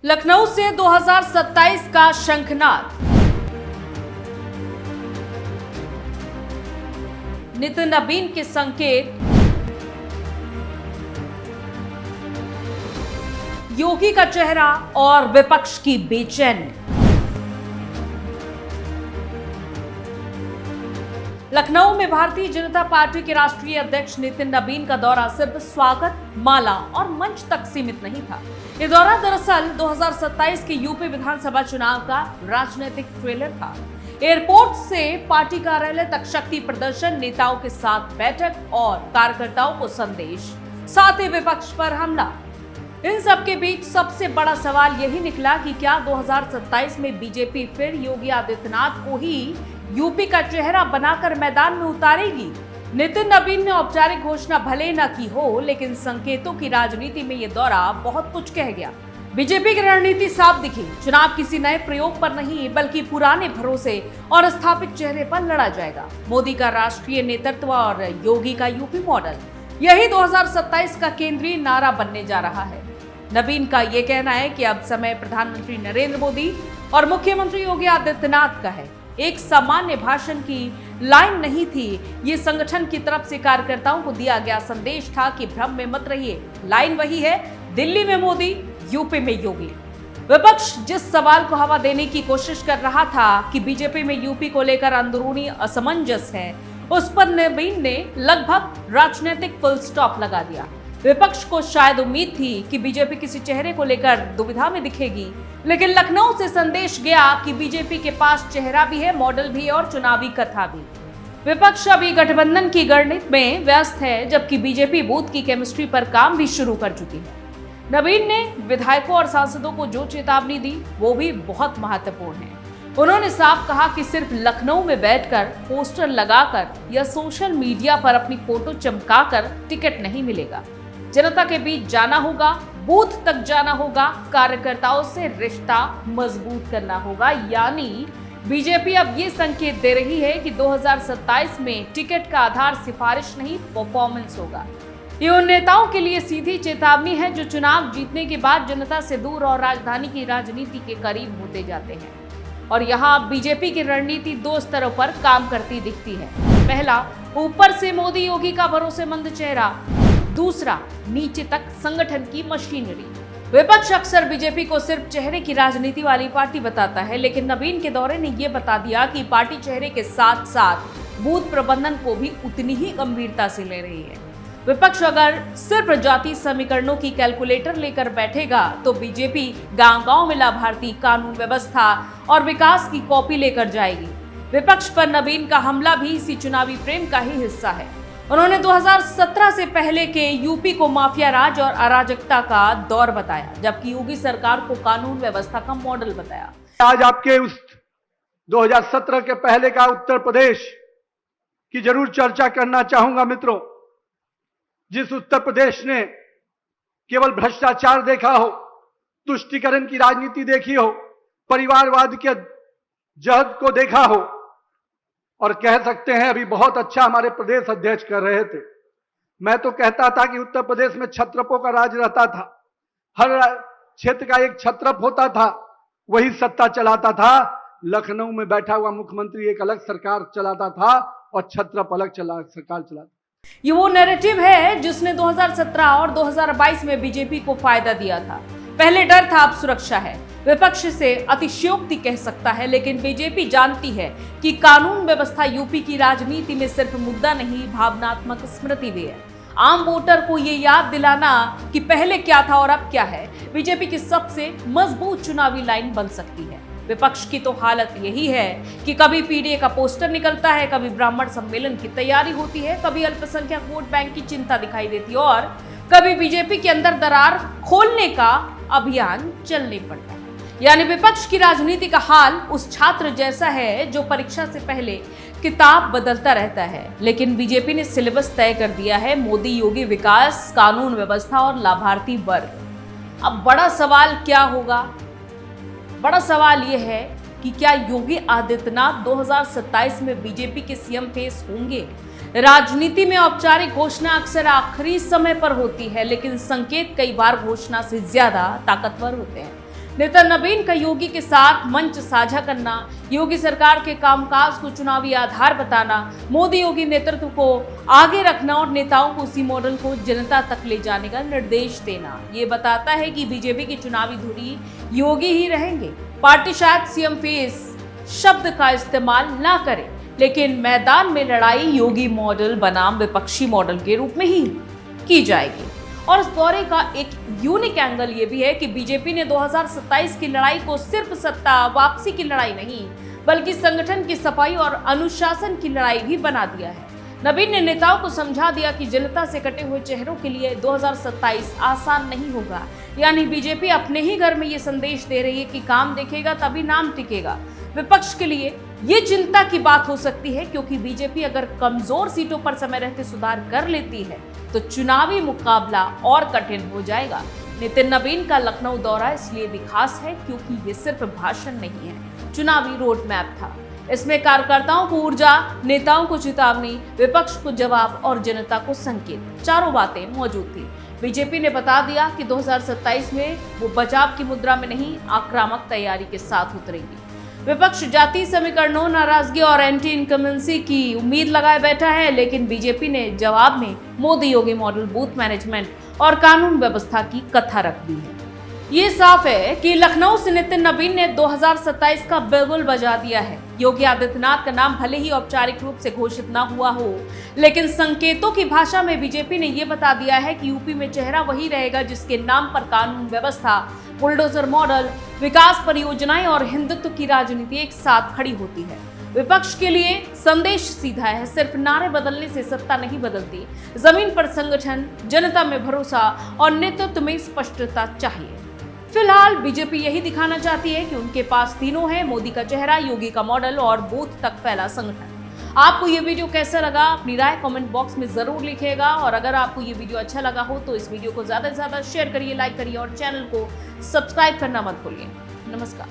लखनऊ से 2027 का शंखनाद। नितिन नबीन के संकेत। योगी का चेहरा और विपक्ष की बेचैनी। लखनऊ में भारतीय जनता पार्टी के राष्ट्रीय अध्यक्ष नितिन नबीन का दौरा सिर्फ स्वागत, माला और मंच तक सीमित नहीं था। ये दौरा दरअसल 2027 के यूपी विधानसभा चुनाव का राजनीतिक ट्रेलर था। एयरपोर्ट से पार्टी कार्यालय तक शक्ति प्रदर्शन, नेताओं के साथ बैठक और कार्यकर्ताओं को संदेश, साथ ही विपक्ष पर हमला। इन सब के बीच सबसे बड़ा सवाल यही निकला कि क्या 2027 में बीजेपी फिर योगी आदित्यनाथ को ही यूपी का चेहरा बनाकर मैदान में उतारेगी। नितिन नबीन ने औपचारिक घोषणा भले न की हो, लेकिन संकेतों की राजनीति में यह दौरा बहुत कुछ कह गया। बीजेपी की रणनीति साफ दिखी। चुनाव किसी नए प्रयोग पर नहीं, बल्कि पुराने भरोसे और स्थापित चेहरे पर लड़ा जाएगा। मोदी का राष्ट्रीय नेतृत्व और योगी का यूपी मॉडल, यही 2027 का केंद्रीय नारा बनने जा रहा है। नबीन का यह कहना है कि अब समय प्रधानमंत्री नरेंद्र मोदी और मुख्यमंत्री योगी आदित्यनाथ का है। एक सामान्य भाषण की लाइन नहीं थी, ये संगठन की तरफ से कार्यकर्ताओं को दिया गया संदेश था कि भ्रम में मत रहिए। लाइन वही है, दिल्ली में मोदी, यूपी में योगी। विपक्ष जिस सवाल को हवा देने की कोशिश कर रहा था कि बीजेपी में यूपी को लेकर अंदरूनी असमंजस है, उस पर नबीन ने लगभग राजनीतिक फुल स्टॉप लगा दिया। विपक्ष को शायद उम्मीद थी कि बीजेपी किसी चेहरे को लेकर दुविधा में दिखेगी, लेकिन लखनऊ से संदेश गया कि बीजेपी के पास चेहरा भी है, मॉडल भी है और चुनावी कथा भी। विपक्ष अभी गठबंधन की गणित में व्यस्त है, जबकि बीजेपी बूथ की केमिस्ट्री पर काम भी शुरू कर चुकी है। नबीन ने विधायकों और सांसदों को जो चेतावनी दी, वो भी बहुत महत्वपूर्ण है। उन्होंने साफ कहा कि सिर्फ लखनऊ में बैठकर पोस्टर लगाकर या सोशल मीडिया पर अपनी फोटो चमकाकर टिकट नहीं मिलेगा। जनता के बीच जाना होगा, बूथ तक जाना होगा, कार्यकर्ताओं से रिश्ता मजबूत करना होगा। यानी बीजेपी अब ये संकेत दे रही है कि 2027 में टिकट का आधार सिफारिश नहीं, परफॉर्मेंस होगा। ये उन नेताओं के लिए सीधी चेतावनी है जो चुनाव जीतने के बाद जनता से दूर और राजधानी की राजनीति के करीब होते जाते हैं। और यहाँ बीजेपी की रणनीति दो स्तरों पर काम करती दिखती है। पहला, ऊपर से मोदी योगी का भरोसेमंद चेहरा। दूसरा, नीचे तक संगठन की मशीनरी। विपक्ष अक्सर बीजेपी को सिर्फ चेहरे की राजनीति वाली पार्टी बताता है, लेकिन नबीन के दौरे ने यह बता दिया कि पार्टी चेहरे के साथ साथ बूथ प्रबंधन को भी उतनी ही गंभीरता से ले रही है। विपक्ष अगर सिर्फ जाति समीकरणों की कैलकुलेटर लेकर बैठेगा तो बीजेपी गांव-गांव में लाभार्थी, कानून व्यवस्था और विकास की कॉपी लेकर जाएगी। विपक्ष पर नबीन का हमला भी इसी चुनावी फ्रेम का ही हिस्सा है। उन्होंने 2017 से पहले के यूपी को माफिया राज और अराजकता का दौर बताया, जबकि योगी सरकार को कानून व्यवस्था का मॉडल बताया। आज आपके उस 2017 के पहले का उत्तर प्रदेश की जरूर चर्चा करना चाहूंगा मित्रों। जिस उत्तर प्रदेश ने केवल भ्रष्टाचार देखा हो, तुष्टीकरण की राजनीति देखी हो, परिवारवाद के जहद को देखा हो, और कह सकते हैं अभी बहुत अच्छा हमारे प्रदेश अध्यक्ष कर रहे थे। मैं तो कहता था कि उत्तर प्रदेश में छत्रपों का राज रहता था। हर क्षेत्र का एक छत्रप होता था, वही सत्ता चलाता था। लखनऊ में बैठा हुआ मुख्यमंत्री एक अलग सरकार चलाता था और छत्रप अलग सरकार चलाता। ये वो नैरेटिव है जिसने 2017 और 2022 में बीजेपी को फायदा दिया था। पहले डर था, अब सुरक्षा है। विपक्ष से अतिशयोक्ति कह सकता है, लेकिन बीजेपी जानती है कि कानून व्यवस्था यूपी की राजनीति में सिर्फ मुद्दा नहीं, भावनात्मक स्मृति भी है। आम वोटर को ये याद दिलाना कि पहले क्या था और अब क्या है, बीजेपी की सबसे मजबूत चुनावी लाइन बन सकती है। विपक्ष की तो हालत यही है कि कभी पीडीए का पोस्टर निकलता है, कभी ब्राह्मण सम्मेलन की तैयारी होती है, कभी अल्पसंख्यक वोट बैंक की चिंता दिखाई देती है और कभी बीजेपी के अंदर दरार खोलने का अभियान चलने पड़ता है। यानी विपक्ष की राजनीति का हाल उस छात्र जैसा है जो परीक्षा से पहले किताब बदलता रहता है, लेकिन बीजेपी ने सिलेबस तय कर दिया है। मोदी योगी विकास, कानून व्यवस्था और लाभार्थी वर्ग। अब बड़ा सवाल क्या होगा? बड़ा सवाल यह है कि क्या योगी आदित्यनाथ 2027 में बीजेपी के सीएम फेस होंगे? राजनीति में औपचारिक घोषणा अक्सर आखिरी समय पर होती है, लेकिन संकेत कई बार घोषणा से ज्यादा ताकतवर होते हैं। नितिन नबीन का योगी के साथ मंच साझा करना, योगी सरकार के कामकाज को चुनावी आधार बताना, मोदी योगी नेतृत्व को आगे रखना और नेताओं को उसी मॉडल को जनता तक ले जाने का निर्देश देना, ये बताता है कि बीजेपी की चुनावी धुरी योगी ही रहेंगे। पार्टी शायद सीएम फेस शब्द का इस्तेमाल ना करे, लेकिन मैदान में लड़ाई योगी मॉडल बनाम विपक्षी मॉडल के रूप में ही की जाएगी। और इस दौरे का एक यूनिक एंगल ये भी है कि बीजेपी ने 2027 की लड़ाई को सिर्फ सत्ता वापसी की लड़ाई नहीं, बल्कि संगठन की सफाई और अनुशासन की लड़ाई भी बना दिया है। नबीन ने नेताओं को समझा दिया कि जनता से कटे हुए चेहरों के लिए 2027 आसान नहीं होगा। यानी बीजेपी अपने ही घर में ये संदेश दे रही है कि काम देखेगा तभी नाम टिकेगा। विपक्ष के लिए ये चिंता की बात हो सकती है, क्योंकि बीजेपी अगर कमजोर सीटों पर समय रहते सुधार कर लेती है तो चुनावी मुकाबला और कठिन हो जाएगा। नितिन नबीन का लखनऊ दौरा इसलिए भी खास है क्योंकि ये सिर्फ भाषण नहीं है, चुनावी रोड मैप था। इसमें कार्यकर्ताओं को ऊर्जा, नेताओं को चेतावनी, विपक्ष को जवाब और जनता को संकेत, चारों बातें मौजूद थी। बीजेपी ने बता दिया कि 2027 में वो बचाव की मुद्रा में नहीं, आक्रामक तैयारी के साथ उतरेगी। विपक्ष जातीय समीकरणों, नाराजगी और एंटी इनकमेंसी की उम्मीद लगाए बैठा है, लेकिन बीजेपी ने जवाब में Modi Yogi model, booth management और कानून व्यवस्था की कथा रख दी है। ये साफ है कि लखनऊ से नितिन नबीन ने 2027 का बिगुल बजा दिया है। योगी आदित्यनाथ का नाम भले ही औपचारिक रूप से घोषित ना हुआ हो, लेकिन संकेतों की भाषा में बीजेपी ने यह बता दिया है कि यूपी में चेहरा वही रहेगा जिसके नाम पर कानून व्यवस्था, बुलडोजर मॉडल, विकास परियोजनाएं और हिंदुत्व की राजनीति एक साथ खड़ी होती है। विपक्ष के लिए संदेश सीधा है, सिर्फ नारे बदलने से सत्ता नहीं बदलती, जमीन पर संगठन, जनता में भरोसा और नेतृत्व में स्पष्टता चाहिए। फिलहाल बीजेपी यही दिखाना चाहती है कि उनके पास तीनों है, मोदी का चेहरा, योगी का मॉडल और बूथ तक फैला संगठन। आपको ये वीडियो कैसा लगा, अपनी राय कमेंट बॉक्स में जरूर लिखिएगा, और अगर आपको ये वीडियो अच्छा लगा हो तो इस वीडियो को ज्यादा से ज्यादा शेयर करिए, लाइक करिए और चैनल को सब्सक्राइब करना मत भूलिए। नमस्कार।